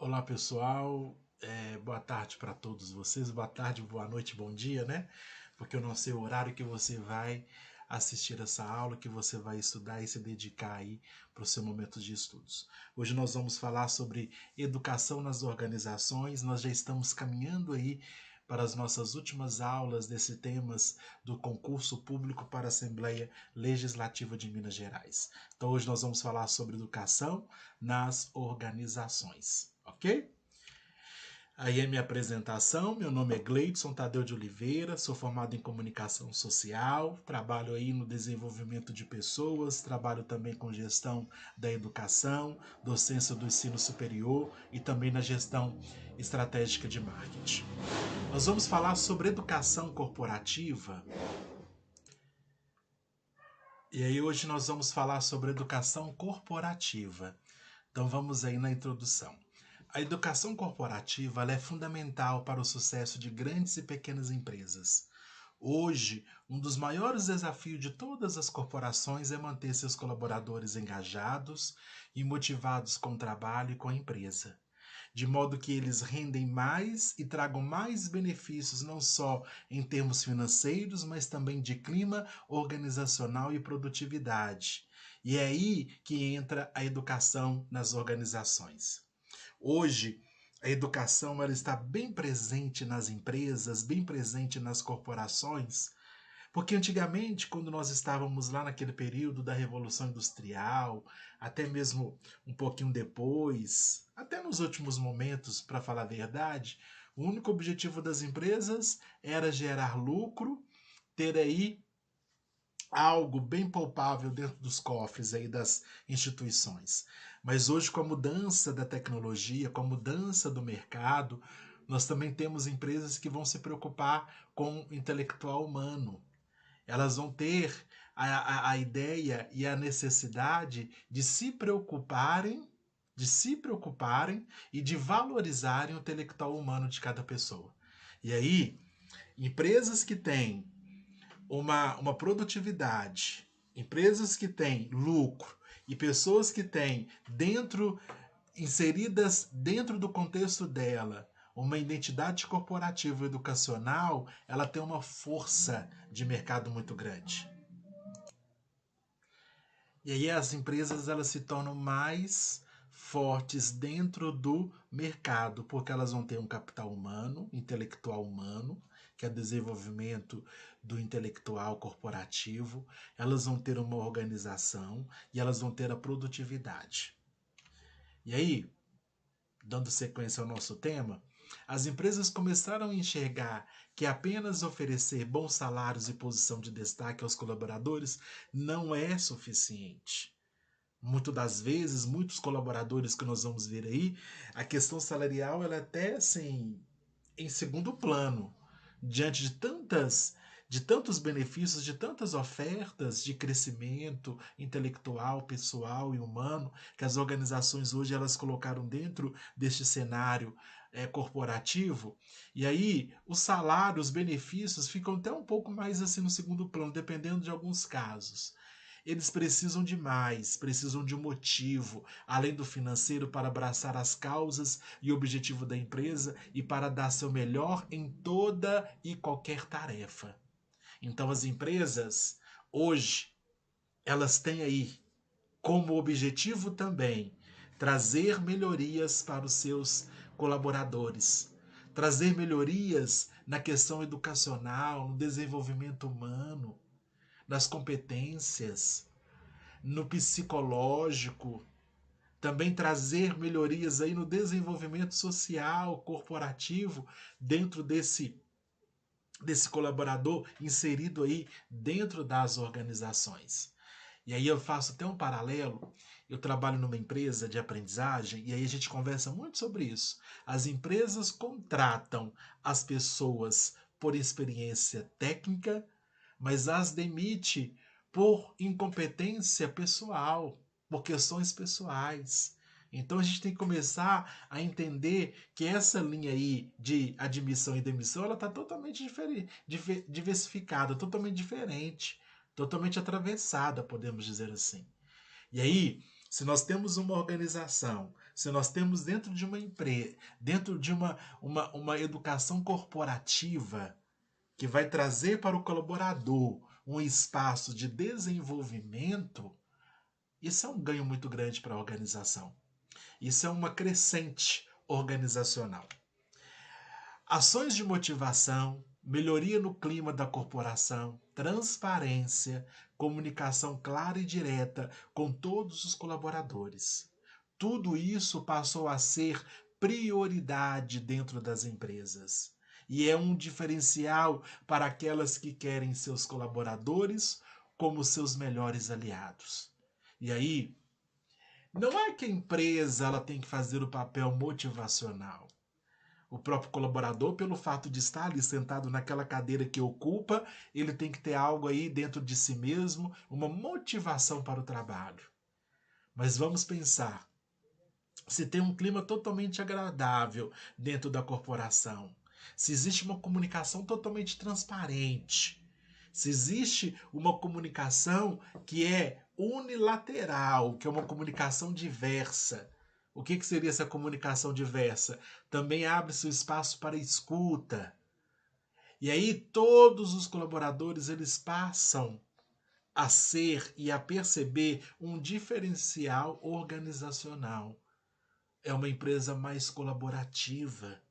Olá pessoal, boa tarde para todos vocês, boa tarde, boa noite, bom dia, né? Porque eu não sei o horário que você vai assistir essa aula, que você vai estudar e se dedicar aí para o seu momento de estudos. Hoje nós vamos falar sobre educação nas organizações, nós já estamos caminhando aí para as nossas últimas aulas desse temas do concurso público para a Assembleia Legislativa de Minas Gerais. Então hoje nós vamos falar sobre educação nas organizações. Ok? Aí é minha apresentação, meu nome é Gleidson Tadeu de Oliveira, sou formado em comunicação social, trabalho aí no desenvolvimento de pessoas, trabalho também com gestão da educação, docência do ensino superior e também na gestão estratégica de marketing. Nós vamos falar sobre educação corporativa. E aí hoje nós vamos falar sobre educação corporativa. Então vamos aí na introdução. A educação corporativa ela é fundamental para o sucesso de grandes e pequenas empresas. Hoje, um dos maiores desafios de todas as corporações é manter seus colaboradores engajados e motivados com o trabalho e com a empresa, de modo que eles rendem mais e tragam mais benefícios não só em termos financeiros, mas também de clima organizacional e produtividade. E é aí que entra a educação nas organizações. Hoje, a educação ela está bem presente nas empresas, bem presente nas corporações, porque antigamente, quando nós estávamos lá naquele período da Revolução Industrial, até mesmo um pouquinho depois, até nos últimos momentos, para falar a verdade, o único objetivo das empresas era gerar lucro, ter aí algo bem palpável dentro dos cofres aí das instituições. Mas hoje, com a mudança da tecnologia, com a mudança do mercado, nós também temos empresas que vão se preocupar com o intelectual humano. Elas vão ter a ideia e a necessidade de se preocuparem e de valorizarem o intelectual humano de cada pessoa. E aí, empresas que têm uma produtividade, empresas que têm lucro e pessoas que têm inseridas dentro do contexto dela uma identidade corporativa e educacional, ela tem uma força de mercado muito grande. E aí as empresas elas se tornam mais fortes dentro do mercado, porque elas vão ter um capital humano, intelectual humano, que é o desenvolvimento do intelectual corporativo, elas vão ter uma organização e elas vão ter a produtividade. E aí, dando sequência ao nosso tema, as empresas começaram a enxergar que apenas oferecer bons salários e posição de destaque aos colaboradores não é suficiente. Muitas das vezes, muitos colaboradores que nós vamos ver aí, a questão salarial ela é até assim em segundo plano, diante de tantos benefícios, de tantas ofertas de crescimento intelectual, pessoal e humano que as organizações hoje elas colocaram dentro deste cenário corporativo. E aí os salários, os benefícios ficam até um pouco mais assim no segundo plano, dependendo de alguns casos. Eles precisam de mais, precisam de um motivo, além do financeiro, para abraçar as causas e objetivo da empresa e para dar seu melhor em toda e qualquer tarefa. Então as empresas, hoje, elas têm aí como objetivo também trazer melhorias para os seus colaboradores, trazer melhorias na questão educacional, no desenvolvimento humano, nas competências, no psicológico, também trazer melhorias aí no desenvolvimento social, corporativo, dentro desse colaborador inserido aí dentro das organizações. E aí eu faço até um paralelo, eu trabalho numa empresa de aprendizagem e aí a gente conversa muito sobre isso. As empresas contratam as pessoas por experiência técnica, mas as demite por incompetência pessoal, por questões pessoais. Então a gente tem que começar a entender que essa linha aí de admissão e demissão ela está totalmente diversificada, totalmente diferente, totalmente atravessada, podemos dizer assim. E aí Se nós temos uma organização, se nós temos dentro de uma empresa, dentro de uma educação corporativa que vai trazer para o colaborador um espaço de desenvolvimento, isso é um ganho muito grande para a organização. Isso é uma crescente organizacional. Ações de motivação, melhoria no clima da corporação, transparência, comunicação clara e direta com todos os colaboradores. Tudo isso passou a ser prioridade dentro das empresas. E é um diferencial para aquelas que querem seus colaboradores como seus melhores aliados. E aí, não é que a empresa ela tem que fazer o papel motivacional. O próprio colaborador, pelo fato de estar ali sentado naquela cadeira que ocupa, ele tem que ter algo aí dentro de si mesmo, uma motivação para o trabalho. Mas vamos pensar, se tem um clima totalmente agradável dentro da corporação, se existe uma comunicação totalmente transparente, se existe uma comunicação que é unilateral, que é uma comunicação diversa, o que seria essa comunicação diversa? Também abre-se o espaço para escuta. E aí todos os colaboradores eles passam a ser e a perceber um diferencial organizacional. É uma empresa mais colaborativa.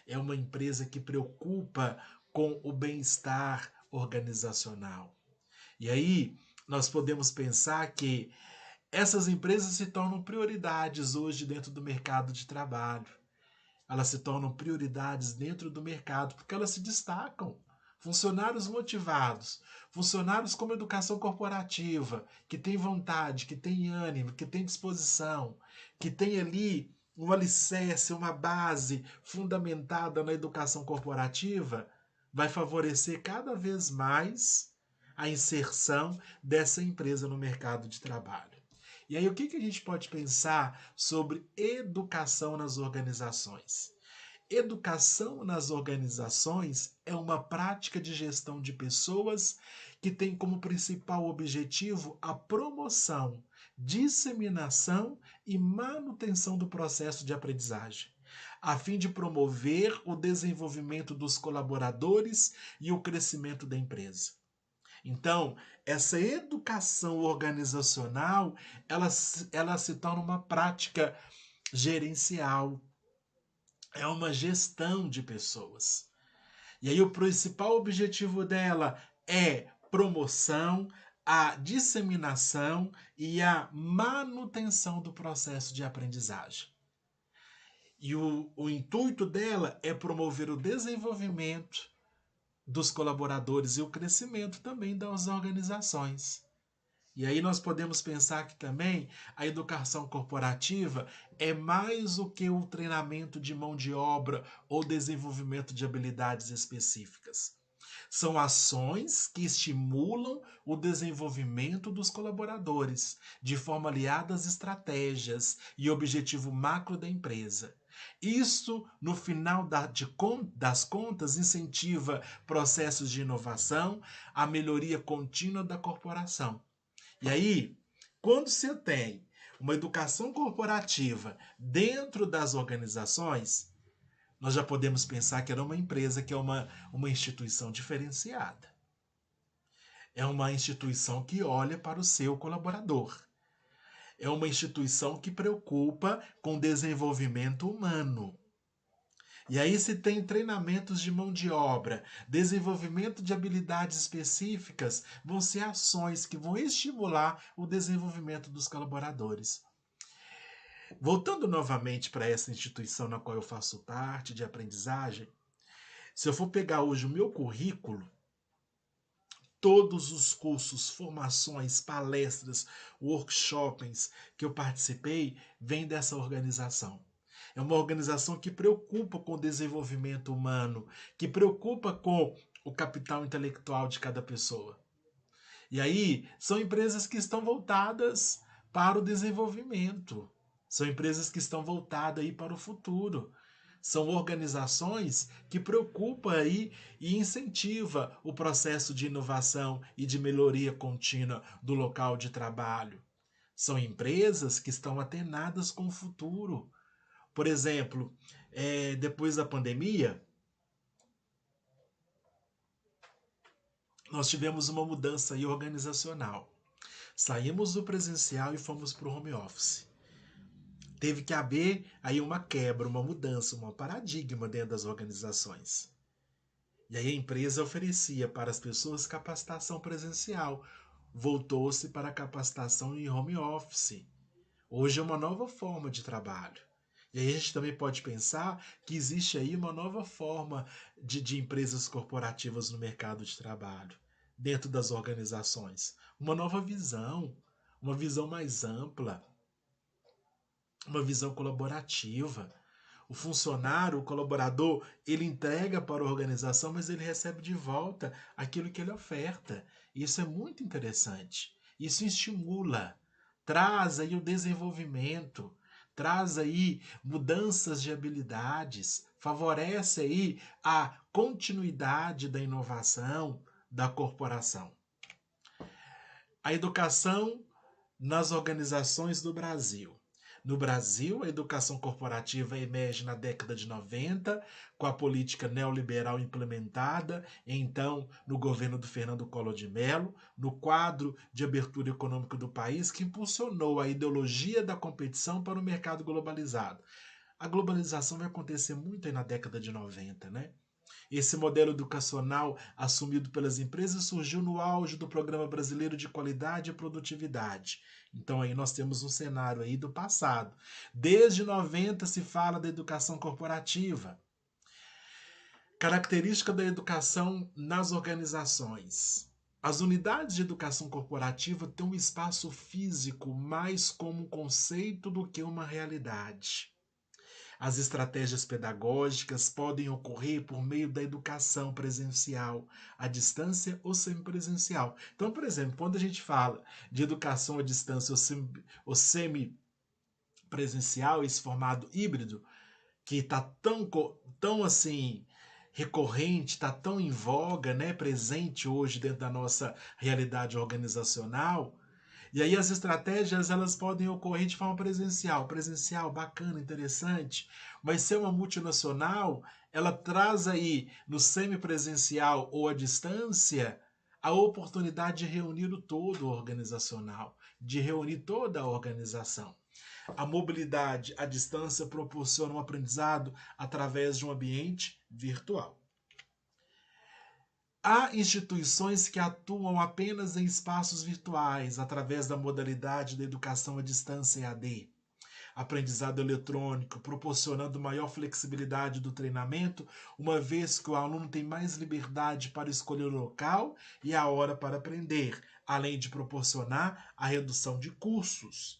É uma empresa que preocupa com o bem-estar organizacional. E aí nós podemos pensar que essas empresas se tornam prioridades hoje dentro do mercado de trabalho. Elas se tornam prioridades dentro do mercado porque elas se destacam. Funcionários motivados, funcionários com educação corporativa, que têm vontade, que têm ânimo, que têm disposição, que têm ali um alicerce, uma base fundamentada na educação corporativa, vai favorecer cada vez mais a inserção dessa empresa no mercado de trabalho. E aí, o que a gente pode pensar sobre educação nas organizações? Educação nas organizações é uma prática de gestão de pessoas que tem como principal objetivo a promoção, disseminação e manutenção do processo de aprendizagem, a fim de promover o desenvolvimento dos colaboradores e o crescimento da empresa. Então, essa educação organizacional, ela se torna uma prática gerencial, é uma gestão de pessoas. E aí o principal objetivo dela é promoção, a disseminação e a manutenção do processo de aprendizagem. E o intuito dela é promover o desenvolvimento dos colaboradores e o crescimento também das organizações. E aí nós podemos pensar que também a educação corporativa é mais do que o treinamento de mão de obra ou desenvolvimento de habilidades específicas. São ações que estimulam o desenvolvimento dos colaboradores, de forma aliada às estratégias e objetivo macro da empresa. Isso, no final das contas, incentiva processos de inovação, a melhoria contínua da corporação. E aí, quando você tem uma educação corporativa dentro das organizações, nós já podemos pensar que era uma empresa que é uma instituição diferenciada. É uma instituição que olha para o seu colaborador. É uma instituição que preocupa com o desenvolvimento humano. E aí se tem treinamentos de mão de obra, desenvolvimento de habilidades específicas, vão ser ações que vão estimular o desenvolvimento dos colaboradores. Voltando novamente para essa instituição na qual eu faço parte de aprendizagem, se eu for pegar hoje o meu currículo, todos os cursos, formações, palestras, workshops que eu participei vêm dessa organização. É uma organização que preocupa com o desenvolvimento humano, que preocupa com o capital intelectual de cada pessoa. E aí, são empresas que estão voltadas para o desenvolvimento. São empresas que estão voltadas aí para o futuro. São organizações que preocupam aí e incentivam o processo de inovação e de melhoria contínua do local de trabalho. São empresas que estão atenadas com o futuro. Por exemplo, depois da pandemia, nós tivemos uma mudança aí organizacional. Saímos do presencial e fomos para o home office. Teve que haver aí uma quebra, uma mudança, um paradigma dentro das organizações. E aí a empresa oferecia para as pessoas capacitação presencial. Voltou-se para a capacitação em home office. Hoje é uma nova forma de trabalho. E aí a gente também pode pensar que existe aí uma nova forma de empresas corporativas no mercado de trabalho, dentro das organizações. Uma nova visão, uma visão mais ampla, uma visão colaborativa. O funcionário, o colaborador, ele entrega para a organização, mas ele recebe de volta aquilo que ele oferta. Isso é muito interessante. Isso estimula, traz aí o desenvolvimento, traz aí mudanças de habilidades, favorece aí a continuidade da inovação da corporação. A educação nas organizações do Brasil. No Brasil, a educação corporativa emerge na década de 90, com a política neoliberal implementada, então, no governo do Fernando Collor de Mello, no quadro de abertura econômica do país, que impulsionou a ideologia da competição para o mercado globalizado. A globalização vai acontecer muito aí na década de 90, né? Esse modelo educacional assumido pelas empresas surgiu no auge do Programa Brasileiro de Qualidade e Produtividade. Então aí nós temos um cenário aí do passado. Desde 90 se fala da educação corporativa. Característica da educação nas organizações. As unidades de educação corporativa têm um espaço físico mais como um conceito do que uma realidade. As estratégias pedagógicas podem ocorrer por meio da educação presencial, à distância ou semipresencial. Então, por exemplo, quando a gente fala de educação à distância ou semipresencial, esse formato híbrido, que está tão assim recorrente, está tão em voga, né, presente hoje dentro da nossa realidade organizacional. E aí as estratégias elas podem ocorrer de forma presencial, bacana, interessante, mas ser uma multinacional, ela traz aí no semipresencial ou à distância a oportunidade de reunir o todo organizacional, de reunir toda a organização. A mobilidade à distância proporciona um aprendizado através de um ambiente virtual. Há instituições que atuam apenas em espaços virtuais, através da modalidade da educação à distância EAD. Aprendizado eletrônico, proporcionando maior flexibilidade do treinamento, uma vez que o aluno tem mais liberdade para escolher o local e a hora para aprender, além de proporcionar a redução de custos.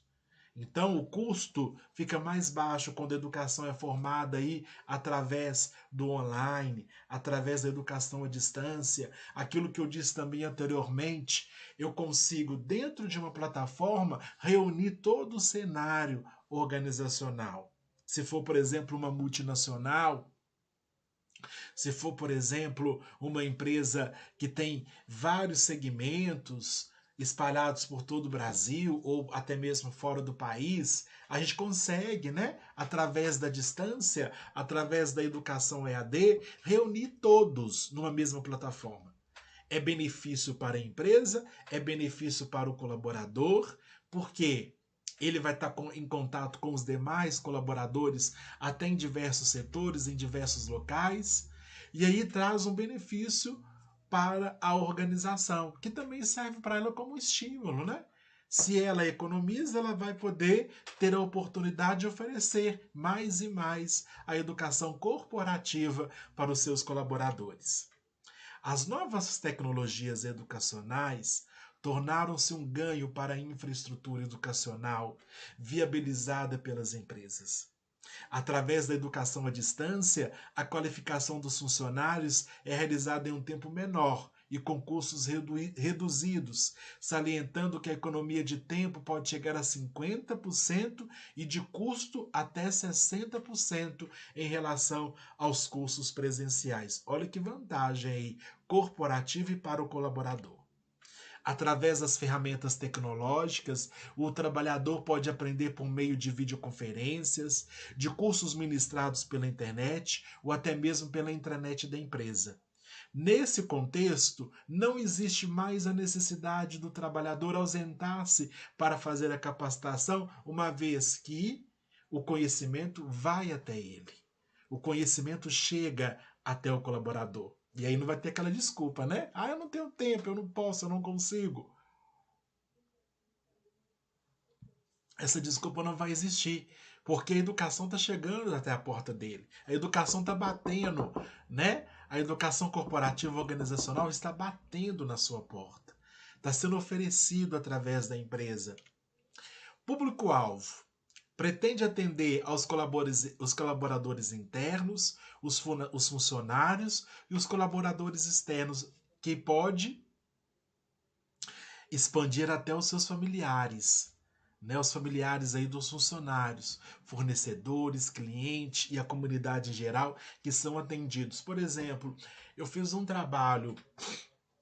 Então, o custo fica mais baixo quando a educação é formada aí através do online, através da educação à distância. Aquilo que eu disse também anteriormente, eu consigo, dentro de uma plataforma, reunir todo o cenário organizacional. Se for, por exemplo, uma multinacional, se for, por exemplo, uma empresa que tem vários segmentos espalhados por todo o Brasil ou até mesmo fora do país, a gente consegue, né, através da distância, através da educação EAD, reunir todos numa mesma plataforma. É benefício para a empresa, é benefício para o colaborador, porque ele vai estar em contato com os demais colaboradores, até em diversos setores, em diversos locais, e aí traz um benefício para a organização, que também serve para ela como estímulo, né? Se ela economiza, ela vai poder ter a oportunidade de oferecer mais e mais a educação corporativa para os seus colaboradores. As novas tecnologias educacionais tornaram-se um ganho para a infraestrutura educacional viabilizada pelas empresas. Através da educação à distância, a qualificação dos funcionários é realizada em um tempo menor e com custos reduzidos, salientando que a economia de tempo pode chegar a 50% e de custo até 60% em relação aos cursos presenciais. Olha que vantagem aí, corporativa e para o colaborador. Através das ferramentas tecnológicas, o trabalhador pode aprender por meio de videoconferências, de cursos ministrados pela internet ou até mesmo pela intranet da empresa. Nesse contexto, não existe mais a necessidade do trabalhador ausentar-se para fazer a capacitação, uma vez que o conhecimento vai até ele. O conhecimento chega até o colaborador. E aí não vai ter aquela desculpa, né? Ah, eu não tenho tempo, eu não posso, eu não consigo. Essa desculpa não vai existir, porque a educação está chegando até a porta dele. A educação está batendo, né? A educação corporativa organizacional está batendo na sua porta. Está sendo oferecido através da empresa. Público-alvo. Pretende atender aos colaboradores internos, os funcionários e os colaboradores externos, que pode expandir até os seus familiares, né? Os familiares aí dos funcionários, fornecedores, clientes e a comunidade em geral que são atendidos. Por exemplo, eu fiz um trabalho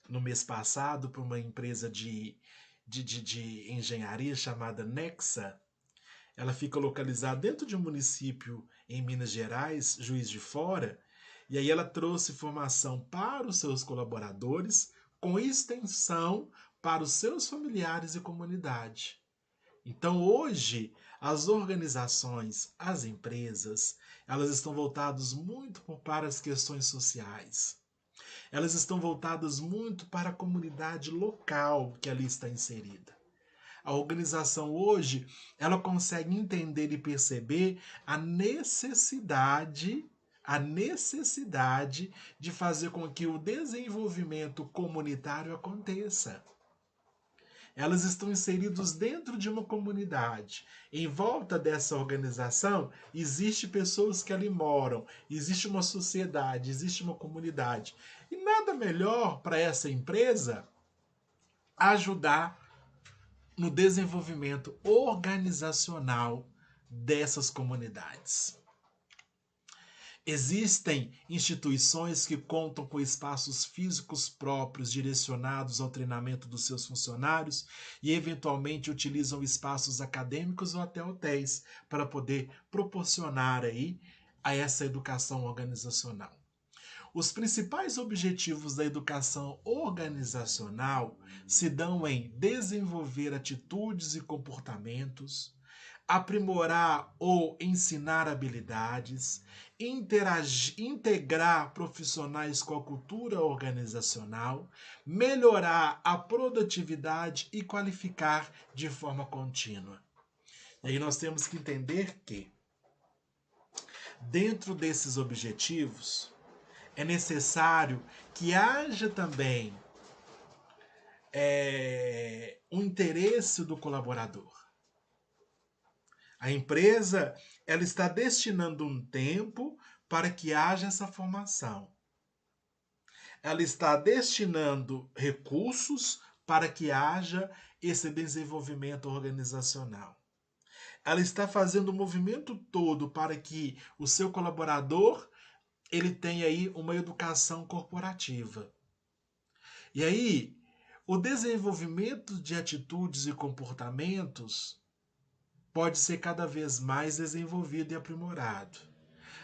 no mês passado para uma empresa de engenharia chamada Nexa. Ela fica localizada dentro de um município em Minas Gerais, Juiz de Fora, e aí ela trouxe formação para os seus colaboradores, com extensão para os seus familiares e comunidade. Então, hoje, as organizações, as empresas, elas estão voltadas muito para as questões sociais. Elas estão voltadas muito para a comunidade local que ali está inserida. A organização hoje, ela consegue entender e perceber a necessidade de fazer com que o desenvolvimento comunitário aconteça. Elas estão inseridas dentro de uma comunidade. Em volta dessa organização, existe pessoas que ali moram, existe uma sociedade, existe uma comunidade. E nada melhor para essa empresa ajudar no desenvolvimento organizacional dessas comunidades. Existem instituições que contam com espaços físicos próprios direcionados ao treinamento dos seus funcionários e, eventualmente, utilizam espaços acadêmicos ou até hotéis para poder proporcionar aí a essa educação organizacional. Os principais objetivos da educação organizacional se dão em desenvolver atitudes e comportamentos, aprimorar ou ensinar habilidades, integrar profissionais com a cultura organizacional, melhorar a produtividade e qualificar de forma contínua. E aí nós temos que entender que, dentro desses objetivos, é necessário que haja também um interesse do colaborador. A empresa, ela está destinando um tempo para que haja essa formação. Ela está destinando recursos para que haja esse desenvolvimento organizacional. Ela está fazendo o movimento todo para que o seu colaborador ele tenha aí uma educação corporativa. E aí, o desenvolvimento de atitudes e comportamentos pode ser cada vez mais desenvolvido e aprimorado.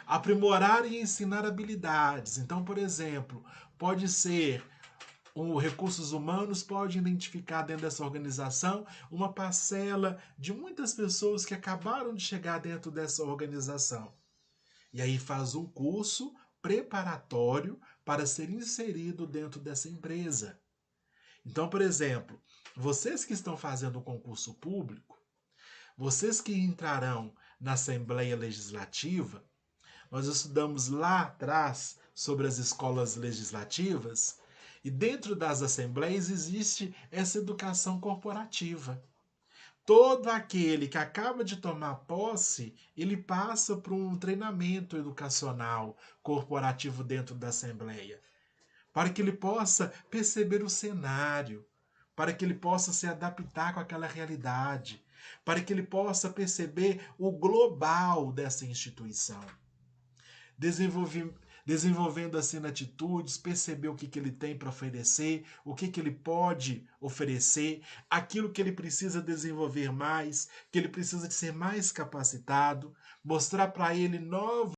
Aprimorar e ensinar habilidades. Então, por exemplo, pode ser recursos humanos pode identificar dentro dessa organização uma parcela de muitas pessoas que acabaram de chegar dentro dessa organização. E aí faz um curso preparatório para ser inserido dentro dessa empresa. Então, por exemplo, vocês que estão fazendo o concurso público, vocês que entrarão na Assembleia Legislativa, nós estudamos lá atrás sobre as escolas legislativas e dentro das assembleias existe essa educação corporativa. Todo aquele que acaba de tomar posse, ele passa por um treinamento educacional corporativo dentro da Assembleia, para que ele possa perceber o cenário, para que ele possa se adaptar com aquela realidade, para que ele possa perceber o global dessa instituição. desenvolvendo assim atitudes, perceber o que ele tem para oferecer, o que ele pode oferecer, aquilo que ele precisa desenvolver mais, que ele precisa de ser mais capacitado, mostrar para ele novos